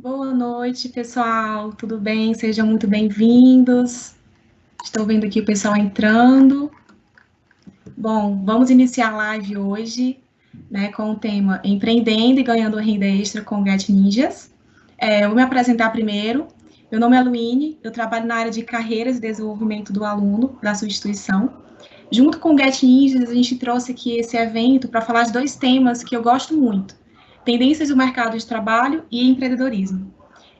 Boa noite, pessoal. Tudo bem? Sejam muito bem-vindos. Estou vendo aqui o pessoal entrando. Bom, vamos iniciar a live hoje, né, com o tema Empreendendo e Ganhando Renda Extra com Get Ninjas. Eu vou me apresentar primeiro. Meu nome é Luíne, eu trabalho na área de carreiras e desenvolvimento do aluno da sua instituição. Junto com o Get Ninjas, a gente trouxe aqui esse evento para falar de dois temas que eu gosto muito: tendências do mercado de trabalho e empreendedorismo.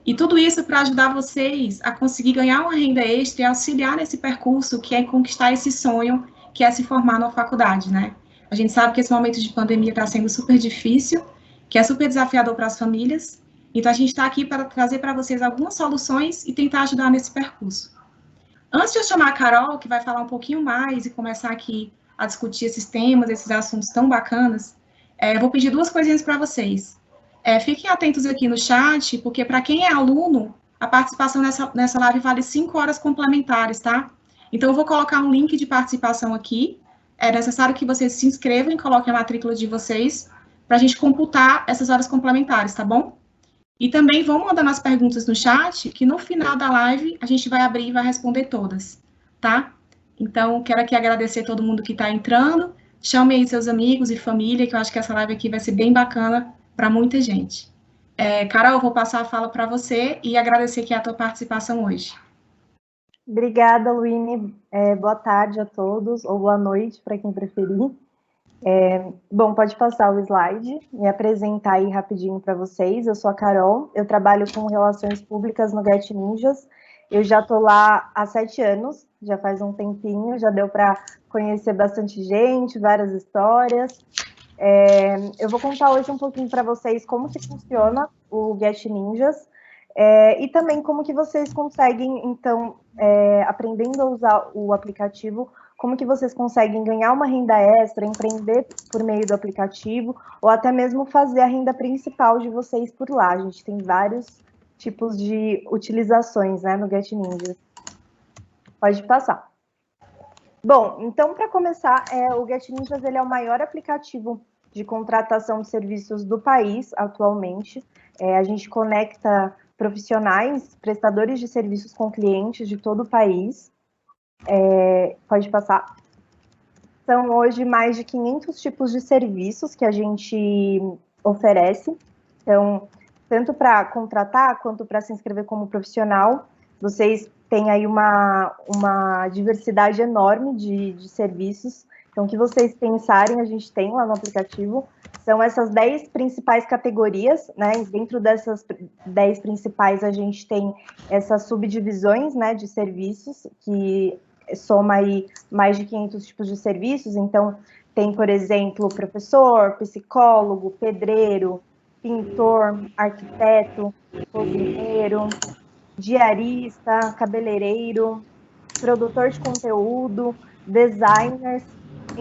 E tudo isso para ajudar vocês a conseguir ganhar uma renda extra e auxiliar nesse percurso que é conquistar esse sonho, que é se formar numa faculdade, né? A gente sabe que esse momento de pandemia está sendo super difícil, que é super desafiador para as famílias. Então, a gente está aqui para trazer para vocês algumas soluções e tentar ajudar nesse percurso. Antes de eu chamar a Carol, que vai falar um pouquinho mais e começar aqui a discutir esses temas, esses assuntos tão bacanas, eu vou pedir duas coisinhas para vocês. Fiquem atentos aqui no chat, porque para quem é aluno, a participação nessa live vale 5 horas complementares, tá? Então, eu vou colocar um link de participação aqui. É necessário que vocês se inscrevam e coloquem a matrícula de vocês para a gente computar essas horas complementares, tá bom? E também vão mandando as perguntas no chat, que no final da live a gente vai abrir e vai responder todas, tá? Então, quero aqui agradecer todo mundo que está entrando. Chame aí seus amigos e família, que eu acho que essa live aqui vai ser bem bacana para muita gente. Carol, eu vou passar a fala para você e agradecer aqui a tua participação hoje. Obrigada, Luíne. Boa tarde a todos, ou boa noite, para quem preferir. Bom, pode passar o slide, me apresentar aí rapidinho para vocês. Eu sou a Carol, eu trabalho com relações públicas no Get Ninjas. Eu já estou lá há 7 anos, já faz um tempinho, já deu para conhecer bastante gente, várias histórias. Eu vou contar hoje um pouquinho para vocês como que funciona o Get Ninjas, e também como que vocês conseguem, então, aprendendo a usar o aplicativo, como que vocês conseguem ganhar uma renda extra, empreender por meio do aplicativo, ou até mesmo fazer a renda principal de vocês por lá. A gente tem vários tipos de utilizações, né, no Get Ninjas. Pode passar. Bom, então, para começar, o Get Ninjas ele é o maior aplicativo de contratação de serviços do país atualmente. A gente conecta profissionais, prestadores de serviços com clientes de todo o país. Pode passar. São hoje mais de 500 tipos de serviços que a gente oferece. Então, tanto para contratar quanto para se inscrever como profissional, vocês têm aí uma diversidade enorme de serviços. Então, o que vocês pensarem, a gente tem lá no aplicativo. São essas 10 principais categorias, né? E dentro dessas 10 principais, a gente tem essas subdivisões, né, de serviços, que soma aí mais de 500 tipos de serviços. Então, tem, por exemplo, professor, psicólogo, pedreiro, pintor, arquiteto, cozinheiro, diarista, cabeleireiro, produtor de conteúdo, designers,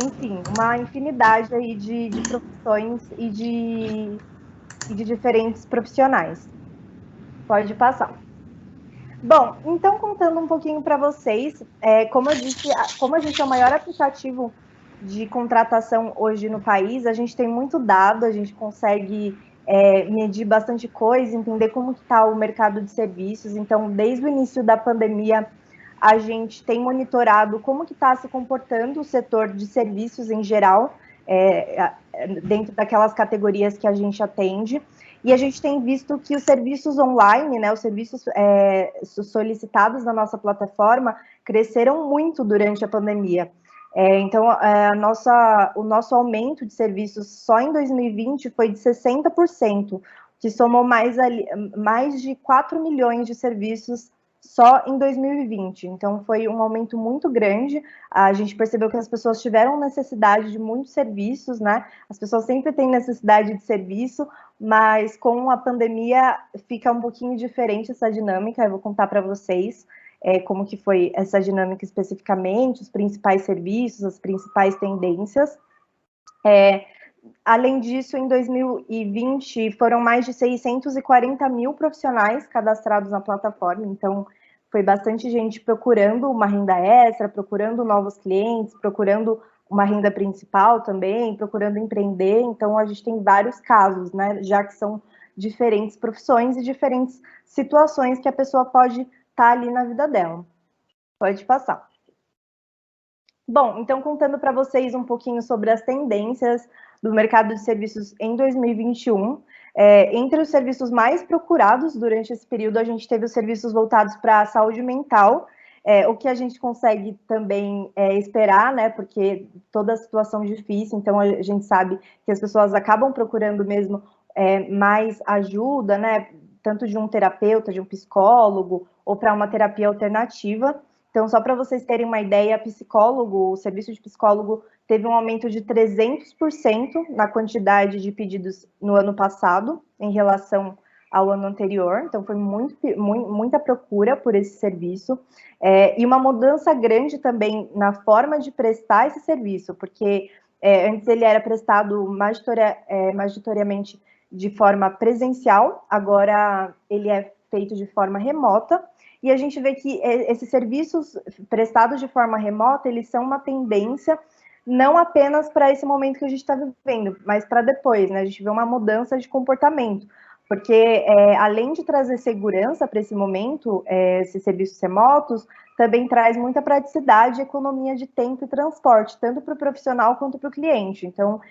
enfim, uma infinidade aí de profissões e de diferentes profissionais. Pode passar. Bom, então contando um pouquinho para vocês, como eu disse, como a gente é o maior aplicativo de contratação hoje no país, a gente tem muito dado, a gente consegue medir bastante coisa, entender como está o mercado de serviços. Então, desde o início da pandemia, a gente tem monitorado como que está se comportando o setor de serviços em geral, dentro daquelas categorias que a gente atende. E a gente tem visto que os serviços online, né, os serviços solicitados na nossa plataforma, cresceram muito durante a pandemia. Então, o nosso aumento de serviços só em 2020 foi de 60%, que somou mais de 4 milhões de serviços só em 2020. Então, foi um aumento muito grande. A gente percebeu que as pessoas tiveram necessidade de muitos serviços, né? As pessoas sempre têm necessidade de serviço, mas com a pandemia fica um pouquinho diferente essa dinâmica. Eu vou contar para vocês como que foi essa dinâmica especificamente, os principais serviços, as principais tendências. Além disso, em 2020, foram mais de 640 mil profissionais cadastrados na plataforma, então foi bastante gente procurando uma renda extra, procurando novos clientes, procurando uma renda principal também, procurando empreender. Então, a gente tem vários casos, né, já que são diferentes profissões e diferentes situações que a pessoa pode estar ali na vida dela. Pode passar. Bom, então contando para vocês um pouquinho sobre as tendências do mercado de serviços em 2021, entre os serviços mais procurados durante esse período, a gente teve os serviços voltados para a saúde mental, o que a gente consegue também esperar, né, porque toda a situação difícil, então a gente sabe que as pessoas acabam procurando mesmo mais ajuda, né, tanto de um terapeuta, de um psicólogo, ou para uma terapia alternativa. Então, só para vocês terem uma ideia, o serviço de psicólogo teve um aumento de 300% na quantidade de pedidos no ano passado, em relação ao ano anterior. Então, foi muita procura por esse serviço. E uma mudança grande também na forma de prestar esse serviço, porque antes ele era prestado majoritariamente de forma presencial, agora ele é feito de forma remota. E a gente vê que esses serviços prestados de forma remota, eles são uma tendência não apenas para esse momento que a gente está vivendo, mas para depois, né? A gente vê uma mudança de comportamento, porque além de trazer segurança para esse momento, esses serviços remotos, também traz muita praticidade e economia de tempo e transporte, tanto para o profissional quanto para o cliente. Então,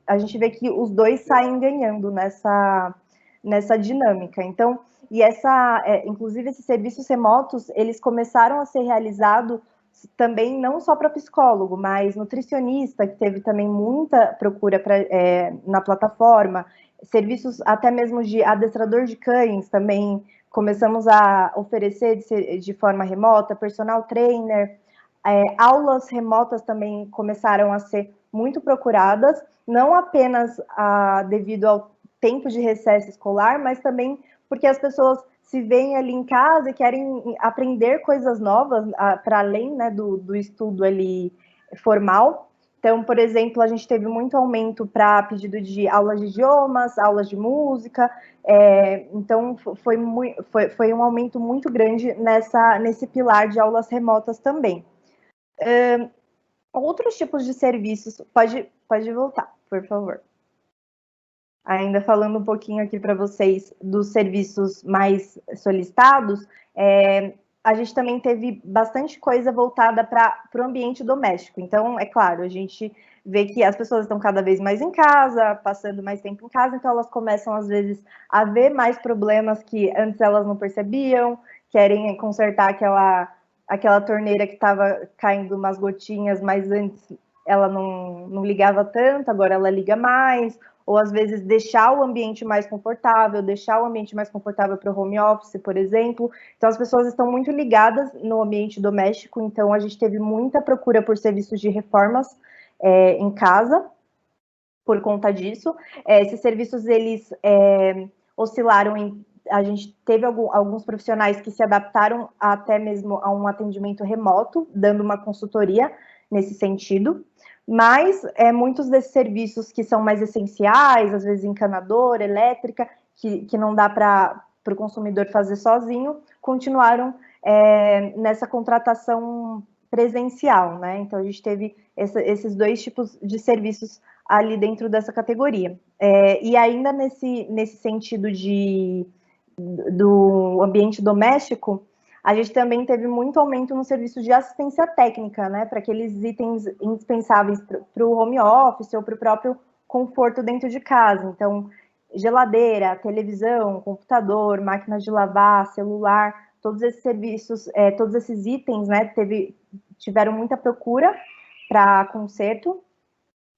a gente vê que os dois saem ganhando nessa dinâmica. Então, inclusive esses serviços remotos, eles começaram a ser realizados também não só para psicólogo, mas nutricionista, que teve também muita procura na plataforma, serviços até mesmo de adestrador de cães também começamos a oferecer de forma remota, personal trainer, aulas remotas também começaram a ser muito procuradas, não apenas devido ao tempo de recesso escolar, mas também porque as pessoas se veem ali em casa e querem aprender coisas novas para além, né, do estudo ali formal. Então, por exemplo, a gente teve muito aumento para pedido de aulas de idiomas, aulas de música. Então, foi um aumento muito grande nesse pilar de aulas remotas também. Outros tipos de serviços, pode voltar, por favor. Ainda falando um pouquinho aqui para vocês dos serviços mais solicitados, a gente também teve bastante coisa voltada para o ambiente doméstico. Então, é claro, a gente vê que as pessoas estão cada vez mais em casa, passando mais tempo em casa, então elas começam, às vezes, a ver mais problemas que antes elas não percebiam, querem consertar aquela torneira que estava caindo umas gotinhas, mas antes ela não ligava tanto, agora ela liga mais, ou às vezes deixar o ambiente mais confortável para o home office, por exemplo. Então as pessoas estão muito ligadas no ambiente doméstico, então a gente teve muita procura por serviços de reformas em casa, por conta disso. Esses serviços, eles oscilaram a gente teve alguns profissionais que se adaptaram até mesmo a um atendimento remoto, dando uma consultoria nesse sentido. Mas muitos desses serviços que são mais essenciais, às vezes encanador, elétrica, que não dá para o consumidor fazer sozinho, continuaram nessa contratação presencial, né? Então, a gente teve esses dois tipos de serviços ali dentro dessa categoria. E ainda nesse sentido do ambiente doméstico, a gente também teve muito aumento no serviço de assistência técnica, né, para aqueles itens indispensáveis para o home office ou para o próprio conforto dentro de casa. Então, geladeira, televisão, computador, máquina de lavar, celular, todos esses serviços, todos esses itens, né, tiveram muita procura para conserto.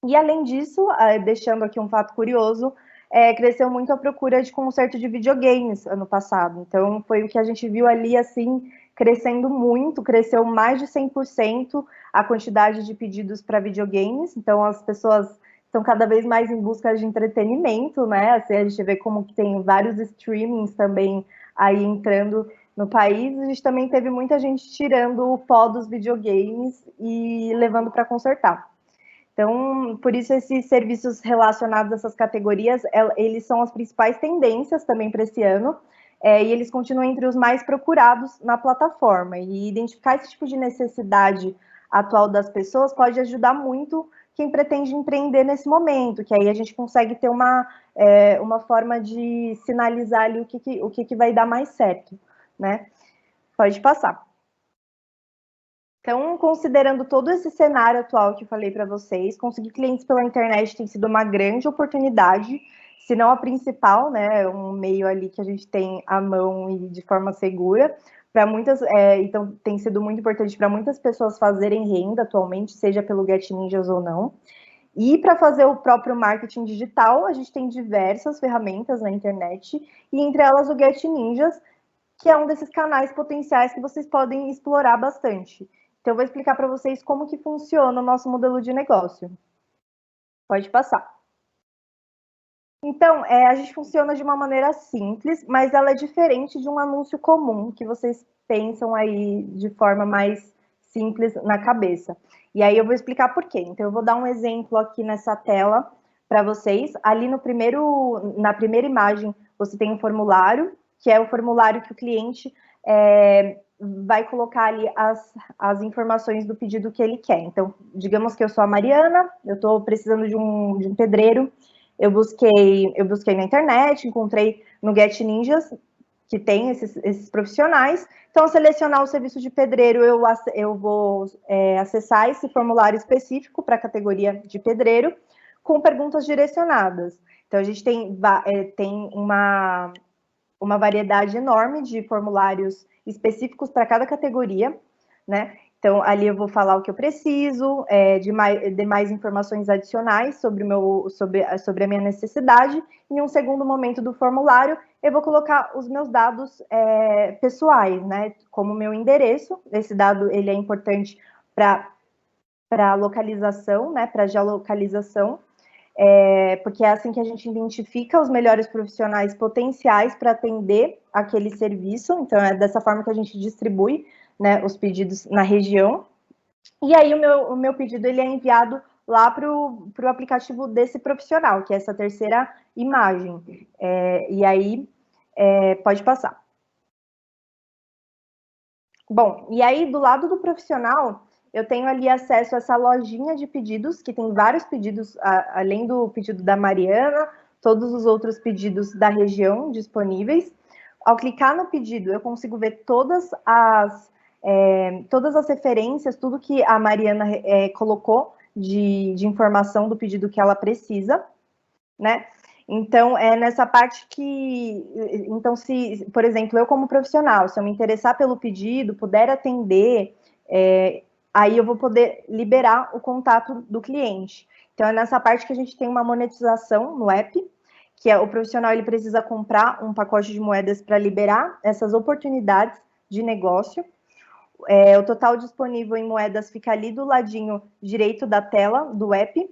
E, além disso, deixando aqui um fato curioso, cresceu muito a procura de conserto de videogames ano passado. Então, foi o que a gente viu ali, assim, crescendo muito, cresceu mais de 100% a quantidade de pedidos para videogames. Então, as pessoas estão cada vez mais em busca de entretenimento, né? Assim, a gente vê como que tem vários streamings também aí entrando no país. A gente também teve muita gente tirando o pó dos videogames e levando para consertar. Então, por isso, esses serviços relacionados a essas categorias, eles são as principais tendências também para esse ano, e eles continuam entre os mais procurados na plataforma. E identificar esse tipo de necessidade atual das pessoas pode ajudar muito quem pretende empreender nesse momento, que aí a gente consegue ter uma forma de sinalizar ali o que vai dar mais certo, né? Pode passar. Então, considerando todo esse cenário atual que eu falei para vocês, conseguir clientes pela internet tem sido uma grande oportunidade, se não a principal, né? Um meio ali que a gente tem à mão e de forma segura. Para muitas, então tem sido muito importante para muitas pessoas fazerem renda atualmente, seja pelo Get Ninjas ou não. E para fazer o próprio marketing digital, a gente tem diversas ferramentas na internet, e entre elas o Get Ninjas, que é um desses canais potenciais que vocês podem explorar bastante. Então, eu vou explicar para vocês como que funciona o nosso modelo de negócio. Pode passar. Então, a gente funciona de uma maneira simples, mas ela é diferente de um anúncio comum, que vocês pensam aí de forma mais simples na cabeça. E aí eu vou explicar por quê. Então, eu vou dar um exemplo aqui nessa tela para vocês. Ali na primeira imagem, você tem um formulário, que é o formulário que o cliente vai colocar ali as informações do pedido que ele quer. Então, digamos que eu sou a Mariana, eu estou precisando de um pedreiro. Eu busquei na internet, encontrei no Get Ninjas, que tem esses profissionais. Então, ao selecionar o serviço de pedreiro, eu vou acessar esse formulário específico para a categoria de pedreiro, com perguntas direcionadas. Então, a gente tem uma variedade enorme de formulários específicos para cada categoria, né? Então, ali eu vou falar o que eu preciso, de mais informações adicionais sobre a minha necessidade. Em um segundo momento do formulário, eu vou colocar os meus dados pessoais, né? Como meu endereço. Esse dado ele é importante para localização, né? Para geolocalização. Porque é assim que a gente identifica os melhores profissionais potenciais para atender aquele serviço. Então, é dessa forma que a gente distribui, né, os pedidos na região. E aí, o meu pedido ele é enviado lá para o aplicativo desse profissional, que é essa terceira imagem. E aí, pode passar. Bom, e aí, do lado do profissional, eu tenho ali acesso a essa lojinha de pedidos, que tem vários pedidos, além do pedido da Mariana, todos os outros pedidos da região disponíveis. Ao clicar no pedido, eu consigo ver todas as referências, tudo que a Mariana colocou de informação do pedido que ela precisa, né? Então, é nessa parte que... Então, se, por exemplo, eu como profissional, se eu me interessar pelo pedido, puder atender, aí eu vou poder liberar o contato do cliente. Então, é nessa parte que a gente tem uma monetização no app, que o profissional ele precisa comprar um pacote de moedas para liberar essas oportunidades de negócio. O total disponível em moedas fica ali do ladinho direito da tela do app,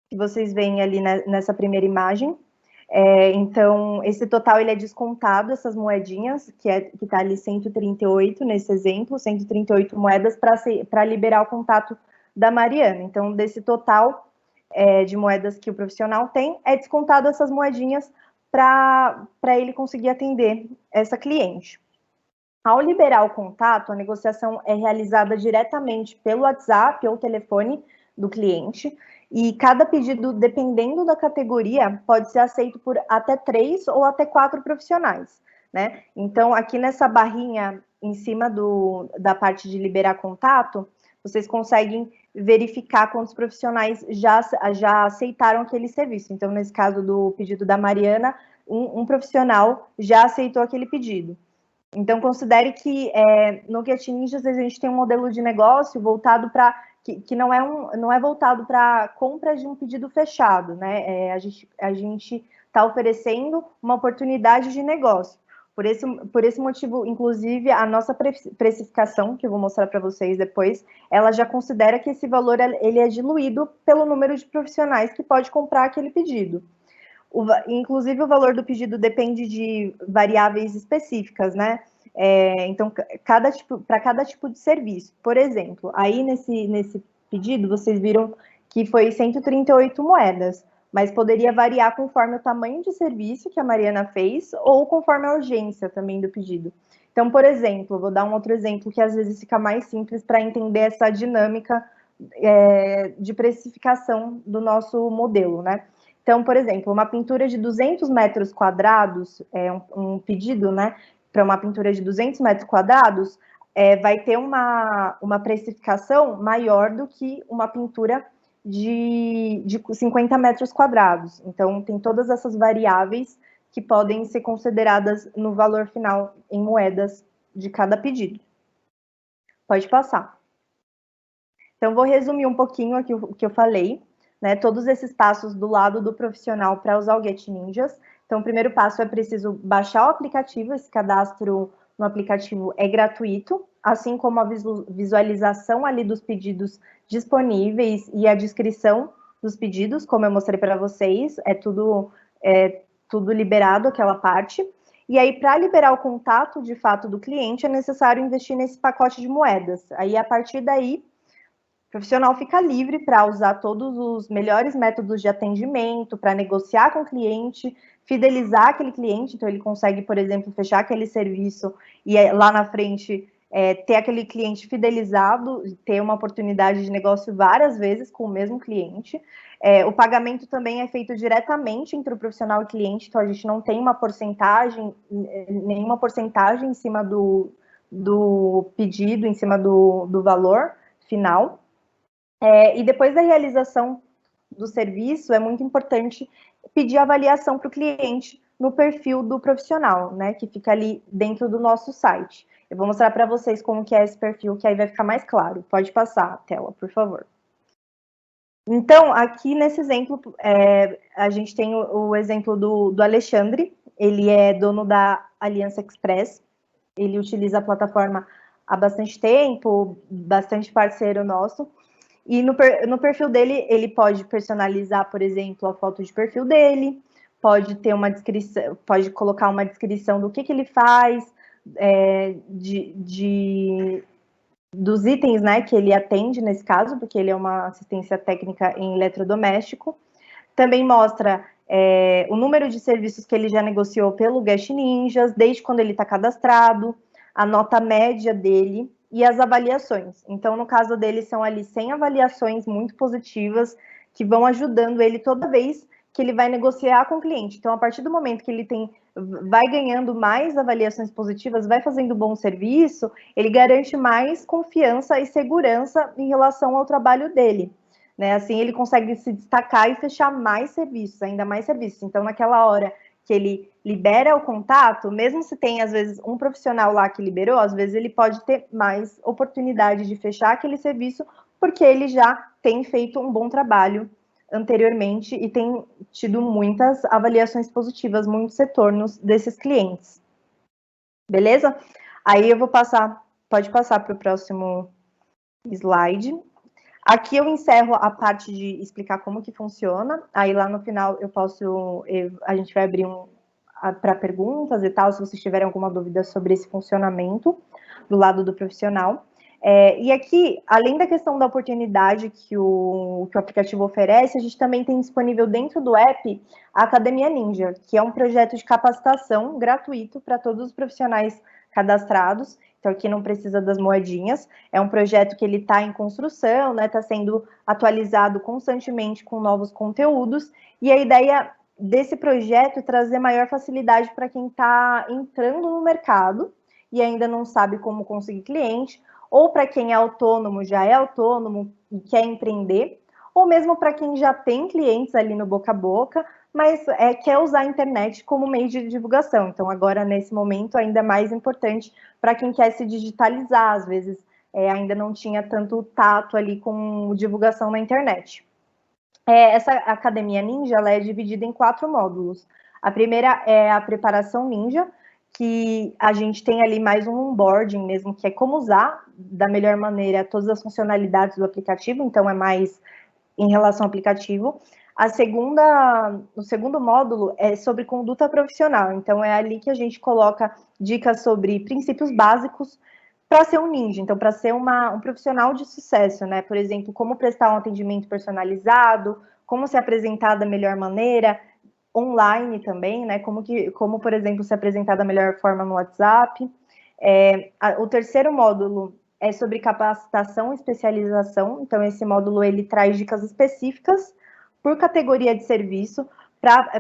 que vocês veem ali nessa primeira imagem. Então, esse total ele é descontado, essas moedinhas, que está ali 138 nesse exemplo, 138 moedas para liberar o contato da Mariana. Então, desse total de moedas que o profissional tem, é descontado essas moedinhas para ele conseguir atender essa cliente. Ao liberar o contato, a negociação é realizada diretamente pelo WhatsApp ou telefone do cliente, e cada pedido, dependendo da categoria, pode ser aceito por até 3 ou até 4 profissionais, né? Então, aqui nessa barrinha em cima da parte de liberar contato, vocês conseguem verificar quantos profissionais já aceitaram aquele serviço. Então, nesse caso do pedido da Mariana, um profissional já aceitou aquele pedido. Então, considere que no Get Ninjas a gente tem um modelo de negócio voltado para... que não é voltado para compra de um pedido fechado, né? A gente está oferecendo uma oportunidade de negócio. Por esse motivo, inclusive, a nossa precificação, que eu vou mostrar para vocês depois, ela já considera que esse valor ele é diluído pelo número de profissionais que pode comprar aquele pedido. Inclusive, o valor do pedido depende de variáveis específicas, né? Então, para cada tipo de serviço. Por exemplo, aí nesse pedido, vocês viram que foi 138 moedas, mas poderia variar conforme o tamanho de serviço que a Mariana fez ou conforme a urgência também do pedido. Então, por exemplo, vou dar um outro exemplo que às vezes fica mais simples para entender essa dinâmica de precificação do nosso modelo, né? Então, por exemplo, uma pintura de 200 metros quadrados, um pedido, né, para uma pintura de 200 metros quadrados, vai ter uma precificação maior do que uma pintura de 50 metros quadrados. Então, tem todas essas variáveis que podem ser consideradas no valor final em moedas de cada pedido. Pode passar. Então, vou resumir um pouquinho aqui o que eu falei, né? Todos esses passos do lado do profissional para usar o Get Ninjas. Então, o primeiro passo é preciso baixar o aplicativo. Esse cadastro no aplicativo é gratuito, assim como a visualização ali dos pedidos disponíveis e a descrição dos pedidos, como eu mostrei para vocês, é tudo liberado, aquela parte. E aí, para liberar o contato, de fato, do cliente, é necessário investir nesse pacote de moedas. Aí, a partir daí, o profissional fica livre para usar todos os melhores métodos de atendimento, para negociar com o cliente, fidelizar aquele cliente. Então, ele consegue, por exemplo, fechar aquele serviço e lá na frente ter aquele cliente fidelizado, ter uma oportunidade de negócio várias vezes com o mesmo cliente. O pagamento também é feito diretamente entre o profissional e o cliente, então a gente não tem uma porcentagem, nenhuma porcentagem em cima do pedido, em cima do valor final. E depois da realização do serviço, é muito importante pedir avaliação para o cliente no perfil do profissional, né, que fica ali dentro do nosso site. Eu vou mostrar para vocês como que é esse perfil, que aí vai ficar mais claro. Pode passar a tela, por favor. Então, aqui nesse exemplo, a gente tem o exemplo do Alexandre. Ele é dono da Aliança Express. Ele utiliza a plataforma há bastante tempo, bastante parceiro nosso. E no perfil dele, ele pode personalizar, por exemplo, a foto de perfil dele, pode ter uma descrição, pode colocar uma descrição do que ele faz, dos itens, né, que ele atende nesse caso, porque ele é uma assistência técnica em eletrodoméstico. Também mostra o número de serviços que ele já negociou pelo Get Ninjas, desde quando ele está cadastrado, a nota média dele e as avaliações. Então, no caso dele, são ali 100 avaliações muito positivas que vão ajudando ele toda vez que ele vai negociar com o cliente. Então, a partir do momento que ele vai ganhando mais avaliações positivas, vai fazendo bom serviço, ele garante mais confiança e segurança em relação ao trabalho dele. Né? Assim, ele consegue se destacar e fechar mais serviços, ainda mais serviços. Então, naquela hora que ele libera o contato, mesmo se tem, às vezes, um profissional lá que liberou, às vezes ele pode ter mais oportunidade de fechar aquele serviço, porque ele já tem feito um bom trabalho anteriormente e tem tido muitas avaliações positivas, muitos retornos desses clientes. Beleza? Aí eu vou passar, pode passar para o próximo slide. Aqui eu encerro a parte de explicar como que funciona, aí lá no final a gente vai abrir para perguntas e tal, se vocês tiverem alguma dúvida sobre esse funcionamento do lado do profissional. E aqui, além da questão da oportunidade que o aplicativo oferece, a gente também tem disponível dentro do app a Academia Ninja, que é um projeto de capacitação gratuito para todos os profissionais cadastrados. Então, aqui não precisa das moedinhas. É um projeto que ele está em construção, né? Está sendo atualizado constantemente com novos conteúdos. E a ideia desse projeto é trazer maior facilidade para quem está entrando no mercado e ainda não sabe como conseguir cliente, ou para quem é autônomo, já é autônomo e quer empreender, ou mesmo para quem já tem clientes ali no boca a boca, mas quer usar a internet como meio de divulgação. Então, agora, nesse momento, ainda mais importante para quem quer se digitalizar, às vezes ainda não tinha tanto tato ali com divulgação na internet. Essa Academia Ninja, ela é dividida em 4 módulos. A primeira é a preparação ninja, que a gente tem ali mais um onboarding mesmo, que é como usar da melhor maneira todas as funcionalidades do aplicativo, então é mais em relação ao aplicativo. O segundo módulo é sobre conduta profissional, então é ali que a gente coloca dicas sobre princípios básicos para ser um ninja, então para ser um profissional de sucesso, né? Por exemplo, como prestar um atendimento personalizado, como se apresentar da melhor maneira, online também, né? Como, por exemplo, se apresentar da melhor forma no WhatsApp. O terceiro módulo é sobre capacitação e especialização. Então, esse módulo ele traz dicas específicas por categoria de serviço para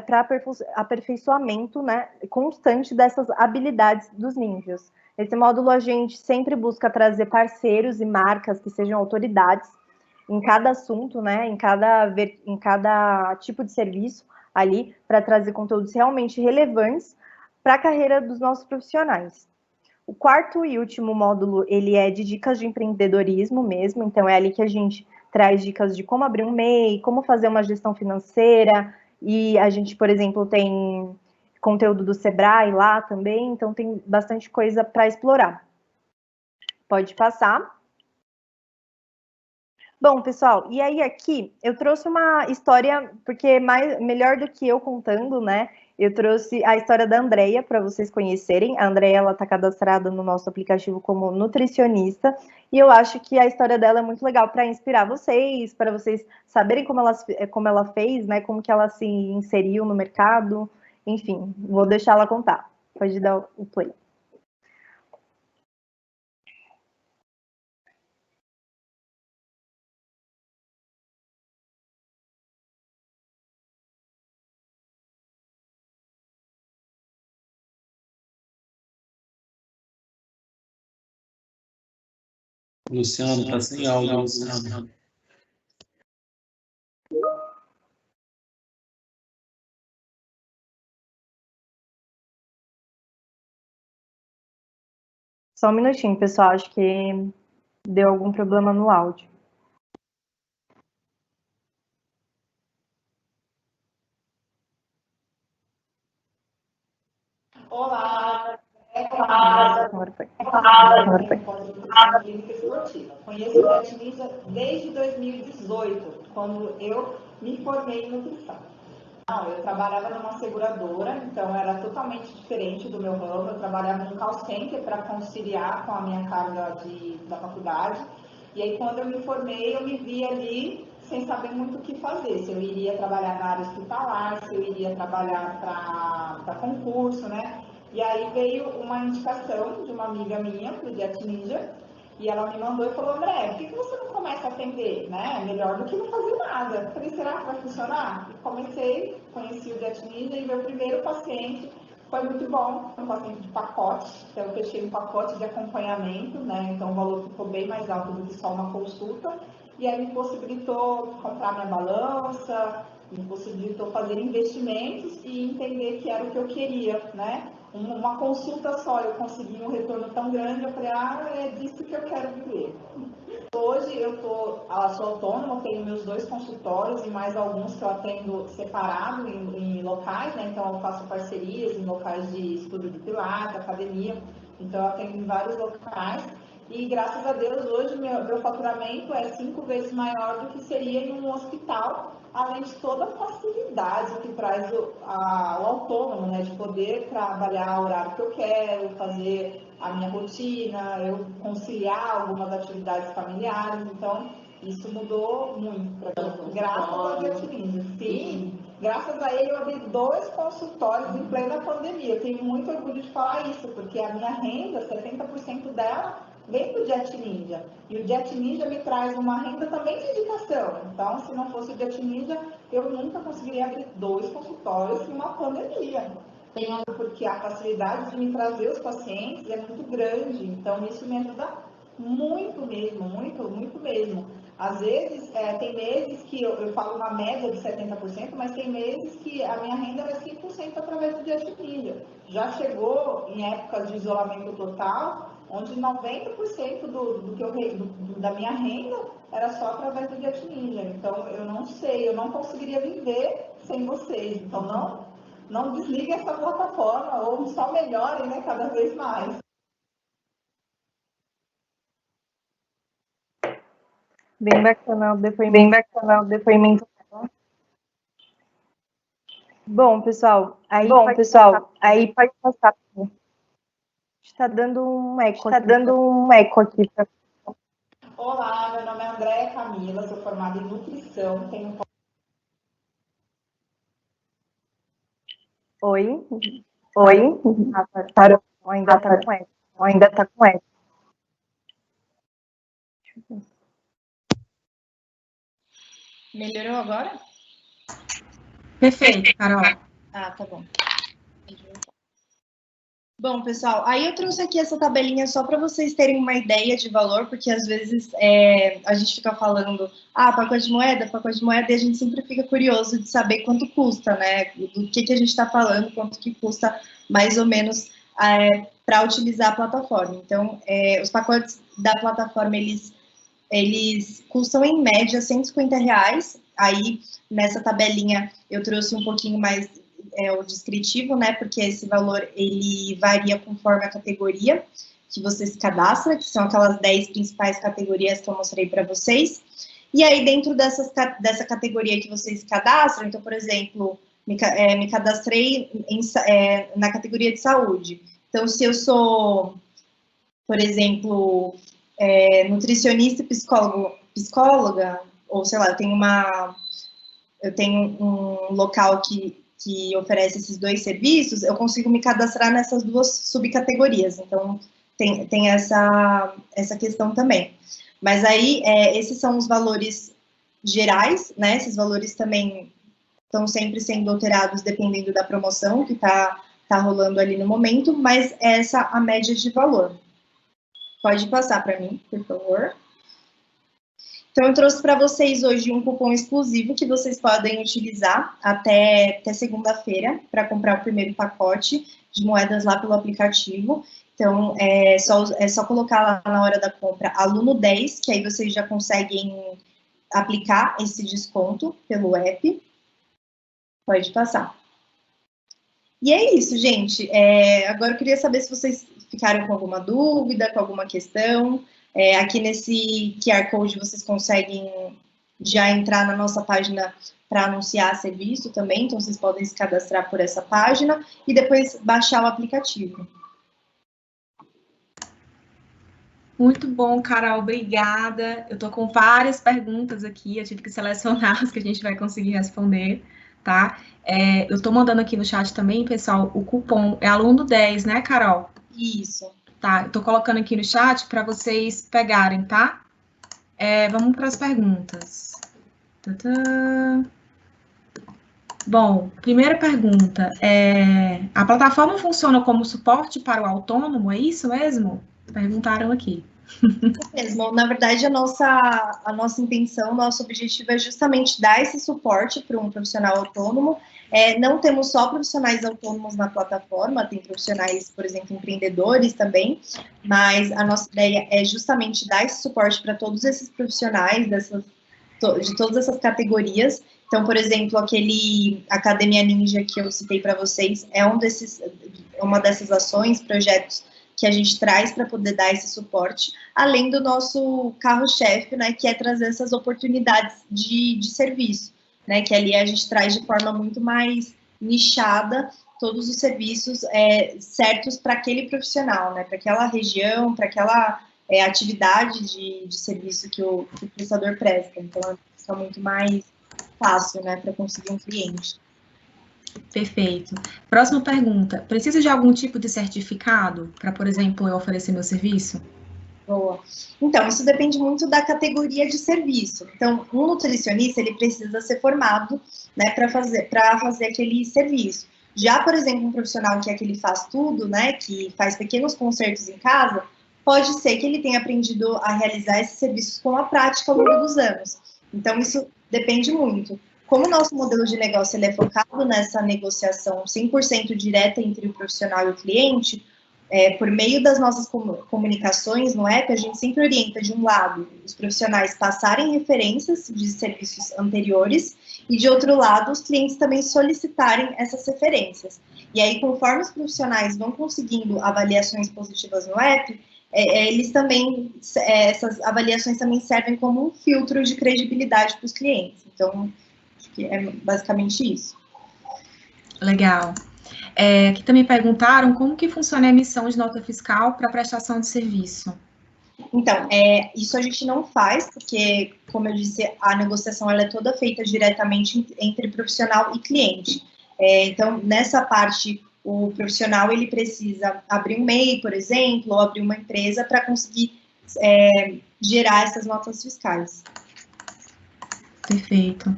aperfeiçoamento, né, constante dessas habilidades dos ninjas. Nesse módulo, a gente sempre busca trazer parceiros e marcas que sejam autoridades em cada assunto, né, em cada tipo de serviço ali, para trazer conteúdos realmente relevantes para a carreira dos nossos profissionais. O quarto e último módulo, ele é de dicas de empreendedorismo mesmo, então é ali que a gente traz dicas de como abrir um MEI, como fazer uma gestão financeira, e a gente, por exemplo, tem conteúdo do Sebrae lá também, então tem bastante coisa para explorar. Pode passar. Bom, pessoal, e aí aqui eu trouxe uma história, porque melhor do que eu contando, né? Eu trouxe a história da Andrea para vocês conhecerem. A Andrea, ela está cadastrada no nosso aplicativo como nutricionista, e eu acho que a história dela é muito legal para inspirar vocês, para vocês saberem como ela fez, né? Como que ela se inseriu no mercado. Enfim, vou deixar ela contar. Pode dar o play. Luciano, tá sem áudio, Luciano. Só um minutinho, pessoal, acho que deu algum problema no áudio. Olá, Agora foi. clínica esportiva. Conheço o Betnisa desde 2018, quando eu me formei em nutrição. Não, eu trabalhava numa seguradora, então era totalmente diferente do meu ramo. Eu trabalhava num call center para conciliar com a minha carga da faculdade. E aí, quando eu me formei, eu me vi ali sem saber muito o que fazer. Se eu iria trabalhar na área hospitalar, se eu iria trabalhar para concurso, né? E aí veio uma indicação de uma amiga minha para o Diet Ninja, e ela me mandou e falou: André, por que você não começa a atender, né? Melhor do que não fazer nada. Eu falei: será que vai funcionar? E comecei, conheci o Diet Ninja, e meu primeiro paciente foi muito bom, um paciente de pacote, então eu fechei um pacote de acompanhamento, né? Então o valor ficou bem mais alto do que só uma consulta, e aí me possibilitou comprar minha balança, me possibilitou fazer investimentos e entender que era o que eu queria, né? Uma consulta só, eu consegui um retorno tão grande, eu falei: é disso que eu quero viver. Hoje eu sou autônoma, tenho meus 2 consultórios e mais alguns que eu atendo separado em locais, né? Então eu faço parcerias em locais de estudo de pilates, academia, então eu atendo em vários locais. E graças a Deus hoje meu faturamento é 5 vezes maior do que seria em um hospital, além de toda a facilidade que traz o autônomo, né? De poder trabalhar o horário que eu quero, fazer a minha rotina, eu conciliar algumas atividades familiares, então isso mudou muito para mim. Graças ao Diet Ninja. Sim, graças a ele eu abri 2 consultórios em plena pandemia. Eu tenho muito orgulho de falar isso, porque a minha renda, 70% dela vem do Diet Ninja. E o Diet Ninja me traz uma renda também de indicação. Então, se não fosse o Diet Ninja, eu nunca conseguiria abrir 2 consultórios em uma pandemia. Porque a facilidade de me trazer os pacientes é muito grande, então isso me ajuda muito mesmo, muito mesmo. Às vezes, tem meses que eu falo uma média de 70%, mas tem meses que a minha renda é 100% através do Diet Ninja. Já chegou em épocas de isolamento total, onde 90% da minha renda era só através do Diet Ninja. Então, eu não sei, eu não conseguiria viver sem vocês. Então, não desliguem essa plataforma, ou só melhorem, né, cada vez mais. Bem bacana o depoimento. Bom, pessoal, aí pode passar. Está dando um eco aqui. Olá, meu nome é Andréia Camila, sou formada em nutrição, tenho... Oi? Oi? Parou. Ainda está com eco. Melhorou agora? Perfeito, Carol. Ah, tá bom. Bom, pessoal, aí eu trouxe aqui essa tabelinha só para vocês terem uma ideia de valor, porque às vezes a gente fica falando, pacote de moeda, e a gente sempre fica curioso de saber quanto custa, né? Do que a gente está falando, quanto que custa mais ou menos para utilizar a plataforma. Então, os pacotes da plataforma, eles custam em média R$150. Aí, nessa tabelinha, eu trouxe um pouquinho mais o descritivo, né? Porque esse valor, ele varia conforme a categoria que você se cadastra, que são aquelas 10 principais categorias que eu mostrei para vocês. E aí, dentro dessa categoria que vocês se cadastram, então, por exemplo, me cadastrei na categoria de saúde. Então, se eu sou, por exemplo, nutricionista e psicóloga, ou sei lá, eu tenho um local que oferece esses dois serviços, eu consigo me cadastrar nessas duas subcategorias. Então, tem essa questão também. Mas aí, esses são os valores gerais, né? Esses valores também estão sempre sendo alterados dependendo da promoção que tá rolando ali no momento, mas essa é a média de valor. Pode passar para mim, por favor. Então, eu trouxe para vocês hoje um cupom exclusivo que vocês podem utilizar até segunda-feira para comprar o primeiro pacote de moedas lá pelo aplicativo. Então, é só colocar lá na hora da compra aluno 10, que aí vocês já conseguem aplicar esse desconto pelo app. Pode passar. E é isso, gente. Agora eu queria saber se vocês ficaram com alguma dúvida, com alguma questão. Aqui nesse QR Code vocês conseguem já entrar na nossa página para anunciar serviço também, então vocês podem se cadastrar por essa página e depois baixar o aplicativo. Muito bom, Carol, obrigada. Eu tô com várias perguntas aqui, eu tive que selecionar as que a gente vai conseguir responder, tá? Eu tô mandando aqui no chat também, pessoal, o cupom é aluno 10, né, Carol? Isso. Tá, eu tô colocando aqui no chat para vocês pegarem, tá? Vamos para as perguntas. Bom, primeira pergunta, a plataforma funciona como suporte para o autônomo, é isso mesmo? Perguntaram aqui. Mesmo. Na verdade, a nossa intenção, nosso objetivo é justamente dar esse suporte para um profissional autônomo. Não temos só profissionais autônomos na plataforma, tem profissionais, por exemplo, empreendedores também, mas a nossa ideia é justamente dar esse suporte para todos esses profissionais de todas essas categorias. Então, por exemplo, aquele Academia Ninja que eu citei para vocês é uma dessas ações, projetos que a gente traz para poder dar esse suporte, além do nosso carro-chefe, né, que é trazer essas oportunidades de serviço, né, que ali a gente traz de forma muito mais nichada todos os serviços certos para aquele profissional, né, para aquela região, para aquela atividade de serviço que o prestador presta. Então, é muito mais fácil, né, para conseguir um cliente. Perfeito. Próxima pergunta. Precisa de algum tipo de certificado para, por exemplo, eu oferecer meu serviço? Boa. Então, isso depende muito da categoria de serviço. Então, um nutricionista, ele precisa ser formado, né, para fazer aquele serviço. Já, por exemplo, um profissional que ele faz tudo, né, que faz pequenos concertos em casa, pode ser que ele tenha aprendido a realizar esses serviços com a prática ao longo dos anos. Então, isso depende muito. Como o nosso modelo de negócio ele é focado nessa negociação 100% direta entre o profissional e o cliente, por meio das nossas comunicações no app, a gente sempre orienta, de um lado, os profissionais passarem referências de serviços anteriores e, de outro lado, os clientes também solicitarem essas referências. E aí, conforme os profissionais vão conseguindo avaliações positivas no app, eles também, essas avaliações também servem como um filtro de credibilidade para os clientes. Então, acho que é basicamente isso. Legal. Que também perguntaram como que funciona a emissão de nota fiscal para prestação de serviço. Então, isso a gente não faz, porque, como eu disse, a negociação ela é toda feita diretamente entre profissional e cliente. Então, nessa parte, o profissional ele precisa abrir um MEI, por exemplo, ou abrir uma empresa para conseguir gerar essas notas fiscais. Perfeito.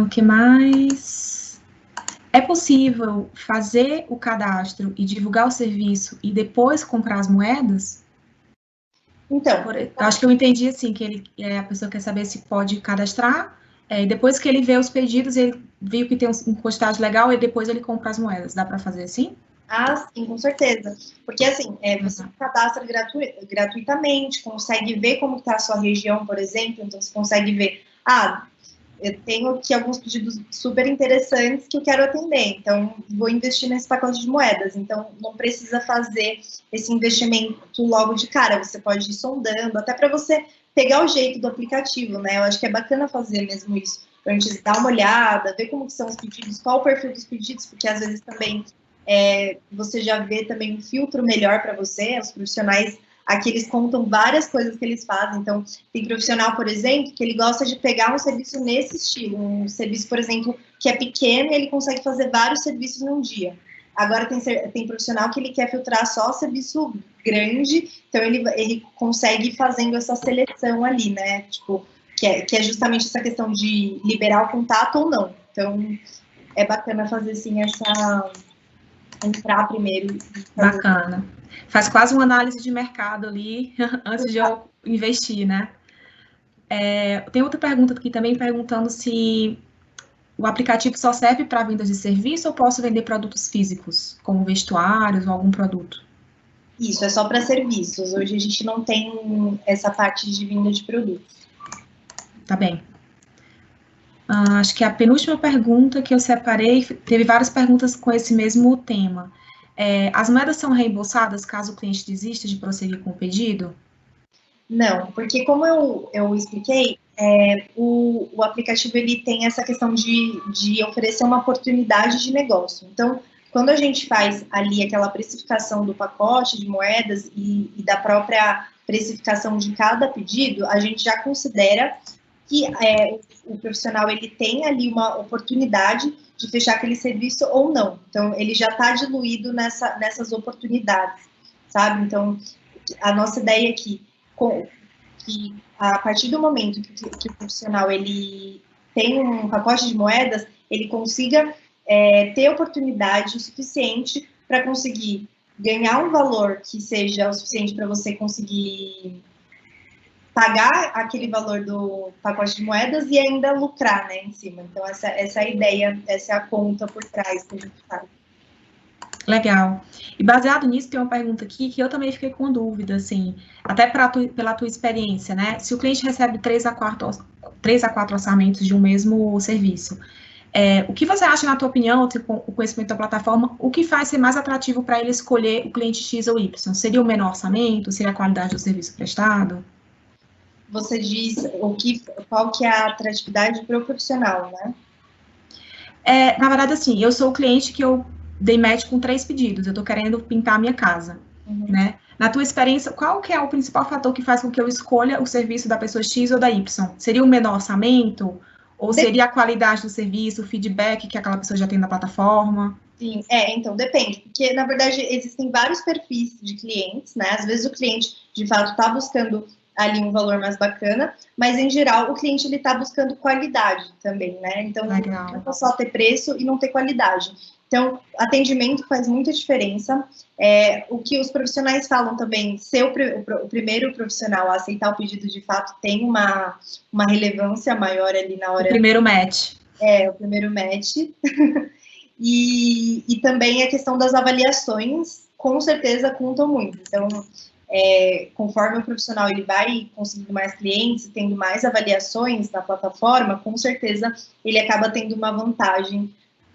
O que mais? É possível fazer o cadastro e divulgar o serviço e depois comprar as moedas? Então, Eu acho que eu entendi assim, que a pessoa quer saber se pode cadastrar, e depois que ele vê os pedidos, ele viu que tem um postagem legal e depois ele compra as moedas. Dá para fazer assim? sim, com certeza. Porque, assim, você cadastra gratuitamente, consegue ver como está a sua região, por exemplo, então você consegue ver, eu tenho aqui alguns pedidos super interessantes que eu quero atender, então vou investir nesse pacote de moedas. Então, não precisa fazer esse investimento logo de cara, você pode ir sondando, até para você pegar o jeito do aplicativo, né? Eu acho que é bacana fazer mesmo isso, para a gente dar uma olhada, ver como que são os pedidos, qual o perfil dos pedidos, porque às vezes também você já vê também um filtro melhor para você, os profissionais. Aqui eles contam várias coisas que eles fazem. Então, tem profissional, por exemplo, que ele gosta de pegar um serviço nesse estilo. Um serviço, por exemplo, que é pequeno e ele consegue fazer vários serviços num dia. Agora, tem profissional que ele quer filtrar só serviço grande, então ele consegue ir fazendo essa seleção ali, né? Tipo, que é justamente essa questão de liberar o contato ou não. Então, é bacana fazer, assim, entrar primeiro. Bacana. Faz quase uma análise de mercado ali, antes de eu investir, né? Tem outra pergunta aqui também, perguntando se o aplicativo só serve para vendas de serviço ou posso vender produtos físicos, como vestuários ou algum produto? Isso, é só para serviços. Hoje a gente não tem essa parte de venda de produtos. Tá bem. Acho que a penúltima pergunta que eu separei, teve várias perguntas com esse mesmo tema. As moedas são reembolsadas caso o cliente desista de prosseguir com o pedido? Não, porque como eu expliquei, o aplicativo ele tem essa questão de oferecer uma oportunidade de negócio. Então, quando a gente faz ali aquela precificação do pacote de moedas e da própria precificação de cada pedido, a gente já considera que o profissional ele tem ali uma oportunidade de fechar aquele serviço ou não. Então, ele já está diluído nessas oportunidades, sabe? Então, a nossa ideia aqui que a partir do momento que o profissional ele tem um pacote de moedas, ele consiga ter oportunidade suficiente para conseguir ganhar um valor que seja o suficiente para você conseguir pagar aquele valor do pacote de moedas e ainda lucrar, né, em cima. Então, essa é a ideia, essa é a conta por trás que a gente faz. Legal. E baseado nisso, tem uma pergunta aqui que eu também fiquei com dúvida, assim, até pela tua experiência, né? Se o cliente recebe 3 a 4 orçamentos de um mesmo serviço, o que você acha, na tua opinião, com o conhecimento da plataforma, o que faz ser mais atrativo para ele escolher o cliente X ou Y? Seria o menor orçamento? Seria a qualidade do serviço prestado? Você diz qual que é a atratividade para o profissional, né? Na verdade, assim, eu sou o cliente que eu dei match com 3 pedidos, eu estou querendo pintar a minha casa, né? Na tua experiência, qual que é o principal fator que faz com que eu escolha o serviço da pessoa X ou da Y? Seria o menor orçamento? Ou seria a qualidade do serviço, o feedback que aquela pessoa já tem na plataforma? Sim, então depende, porque na verdade existem vários perfis de clientes, né? Às vezes o cliente, de fato, está buscando ali um valor mais bacana, mas em geral o cliente ele está buscando qualidade também, né? Então Legal. não é só ter preço e não ter qualidade. Então, atendimento faz muita diferença. O que os profissionais falam também, ser o primeiro profissional a aceitar o pedido de fato tem uma relevância maior ali na hora. O primeiro match. O primeiro match. E também a questão das avaliações, com certeza, contam muito. Então, conforme o profissional ele vai conseguindo mais clientes, tendo mais avaliações na plataforma, com certeza ele acaba tendo uma vantagem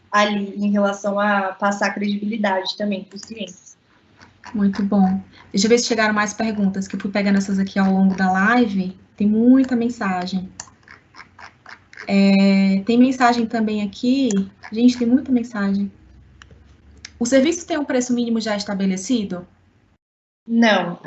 ali em relação a passar credibilidade também para os clientes. Muito bom. Deixa eu ver se chegaram mais perguntas, que eu fui pegando essas aqui ao longo da live. Tem muita mensagem. Tem mensagem também aqui. Gente, tem muita mensagem. O serviço tem um preço mínimo já estabelecido? Não.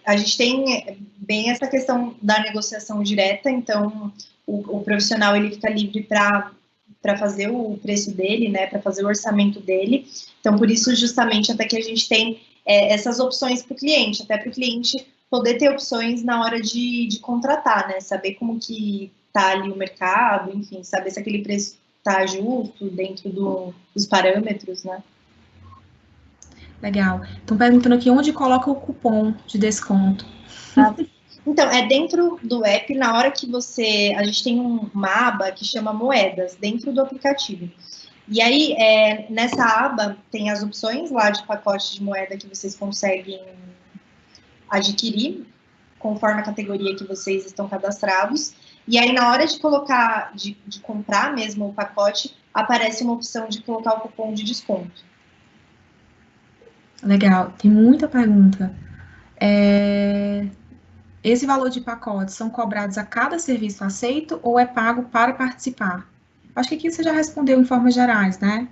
A gente tem bem essa questão da negociação direta, então o profissional ele fica livre para fazer o preço dele, né, para fazer o orçamento dele. Então, por isso, justamente, até que a gente tem essas opções para o cliente, até para o cliente poder ter opções na hora de contratar, né? Saber como que tá ali o mercado, enfim, saber se aquele preço tá justo dentro dos parâmetros, né? Legal. Estão perguntando aqui onde coloca o cupom de desconto. Então, é dentro do app, na hora que a gente tem uma aba que chama moedas, dentro do aplicativo. E aí, nessa aba, tem as opções lá de pacote de moeda que vocês conseguem adquirir, conforme a categoria que vocês estão cadastrados. E aí, na hora de colocar, de comprar mesmo o pacote, aparece uma opção de colocar o cupom de desconto. Legal, tem muita pergunta. Esse valor de pacotes são cobrados a cada serviço aceito ou é pago para participar? Acho que aqui você já respondeu em formas gerais, né?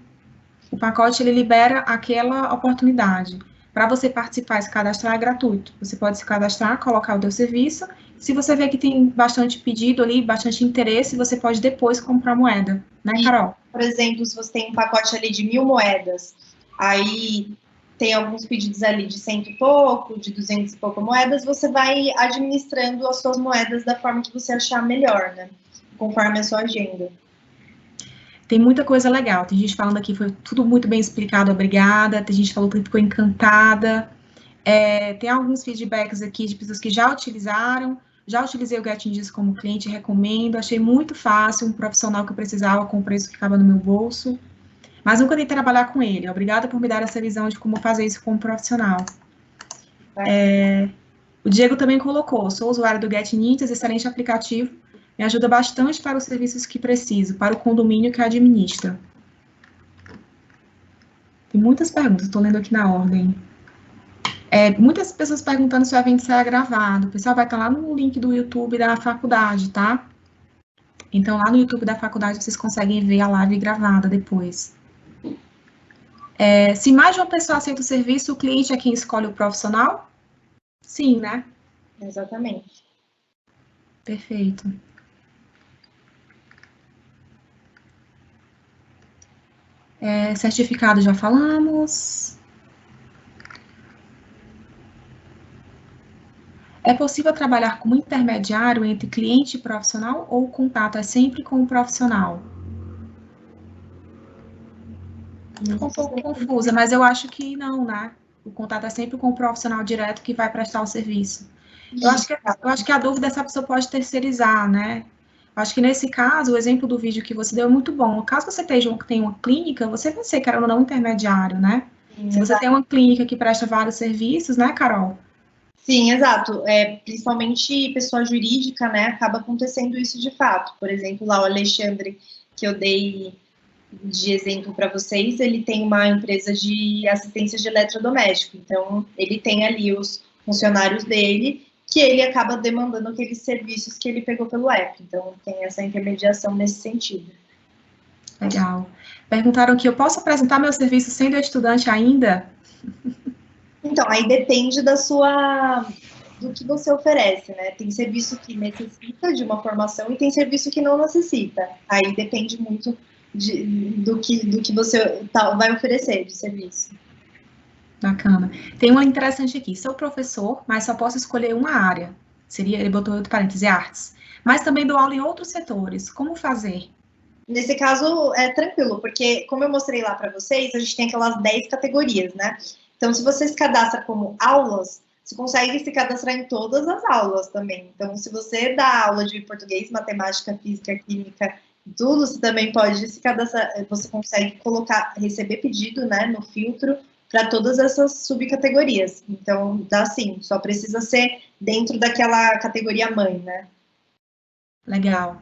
O pacote, ele libera aquela oportunidade. Para você participar e se cadastrar é gratuito. Você pode se cadastrar, colocar o seu serviço. Se você vê que tem bastante pedido ali, bastante interesse, você pode depois comprar moeda, né, Carol? Por exemplo, se você tem um pacote ali de 1.000 moedas, aí tem alguns pedidos ali de 100 e pouco, de 200 e pouco moedas, você vai administrando as suas moedas da forma que você achar melhor, né? Conforme a sua agenda. Tem muita coisa legal. Tem gente falando aqui, foi tudo muito bem explicado, obrigada. Tem gente falando que ficou encantada. Tem alguns feedbacks aqui de pessoas que já utilizaram. Já utilizei o GetIndies como cliente, recomendo. Achei muito fácil, um profissional que eu precisava com o preço que estava no meu bolso. Mas nunca tentei trabalhar com ele. Obrigada por me dar essa visão de como fazer isso como profissional. O Diego também colocou, sou usuário do GetNinjas, excelente aplicativo, me ajuda bastante para os serviços que preciso, para o condomínio que administra. Tem muitas perguntas, estou lendo aqui na ordem. Muitas pessoas perguntando se o evento será gravado. O pessoal vai estar lá no link do YouTube da faculdade, tá? Então, lá no YouTube da faculdade, vocês conseguem ver a live gravada depois. Se mais de uma pessoa aceita o serviço, o cliente é quem escolhe o profissional? Sim, né? Exatamente. Perfeito. Certificado já falamos. É possível trabalhar como intermediário entre cliente e profissional ou o contato é sempre com o profissional? Ficou um pouco confusa, mas eu acho que não, né? O contato é sempre com o profissional direto que vai prestar o serviço. Eu acho que a dúvida é se a pessoa pode terceirizar, né? Eu acho que nesse caso, o exemplo do vídeo que você deu é muito bom. Caso você tenha uma clínica, você vai ser, querendo ou não, intermediário, né? Sim, se você tem uma clínica que presta vários serviços, né, Carol? Sim, exato. Principalmente pessoa jurídica, né? Acaba acontecendo isso de fato. Por exemplo, lá o Alexandre, que eu dei de exemplo para vocês, ele tem uma empresa de assistência de eletrodoméstico. Então, ele tem ali os funcionários dele, que ele acaba demandando aqueles serviços que ele pegou pelo app. Então, tem essa intermediação nesse sentido. Legal. Perguntaram que eu posso apresentar meu serviço sendo estudante ainda? Então, aí depende do que você oferece, né? Tem serviço que necessita de uma formação e tem serviço que não necessita. Aí depende muito do que você vai oferecer de serviço. Bacana. Tem uma interessante aqui. Sou professor, mas só posso escolher uma área. Ele botou entre parênteses, artes. Mas também dou aula em outros setores. Como fazer? Nesse caso, é tranquilo, porque como eu mostrei lá para vocês, a gente tem aquelas 10 categorias, né? Então, se você se cadastra como aulas, você consegue se cadastrar em todas as aulas também. Então, se você dá aula de português, matemática, física, química, tudo, você também pode se cadastrar, você consegue receber pedido, né, no filtro para todas essas subcategorias. Então, dá sim, só precisa ser dentro daquela categoria mãe, né? Legal.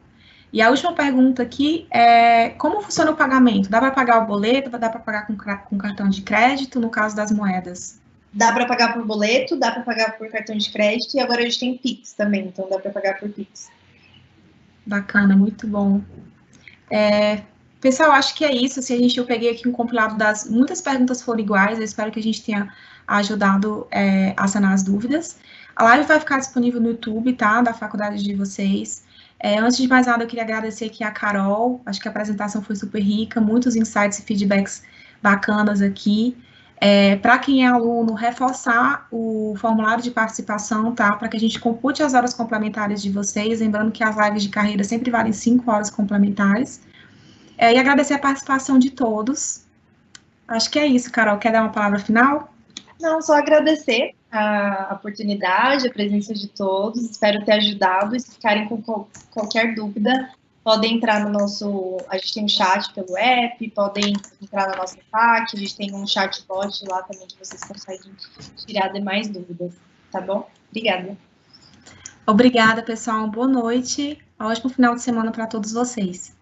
E a última pergunta aqui é como funciona o pagamento? Dá para pagar o boleto? Dá para pagar com cartão de crédito, no caso das moedas? Dá para pagar por boleto, dá para pagar por cartão de crédito e agora a gente tem Pix também, então dá para pagar por Pix. Bacana, muito bom. Pessoal, acho que é isso. Eu peguei aqui um compilado muitas perguntas foram iguais. Eu espero que a gente tenha ajudado a sanar as dúvidas. A live vai ficar disponível no YouTube, tá? Da faculdade de vocês. Antes de mais nada, eu queria agradecer aqui a Carol. Acho que a apresentação foi super rica, muitos insights e feedbacks bacanas aqui. Para quem é aluno, reforçar o formulário de participação, tá? Para que a gente compute as horas complementares de vocês, lembrando que as lives de carreira sempre valem 5 horas complementares. E agradecer a participação de todos. Acho que é isso, Carol. Quer dar uma palavra final? Não, só agradecer a oportunidade, a presença de todos. Espero ter ajudado. E se ficarem com qualquer dúvida, podem entrar no nosso... A gente tem um chat pelo app, podem entrar na nossa FAQ, a gente tem um chatbot lá também que vocês conseguem tirar demais dúvidas, tá bom? Obrigada. Obrigada, pessoal. Boa noite. Ótimo final de semana para todos vocês.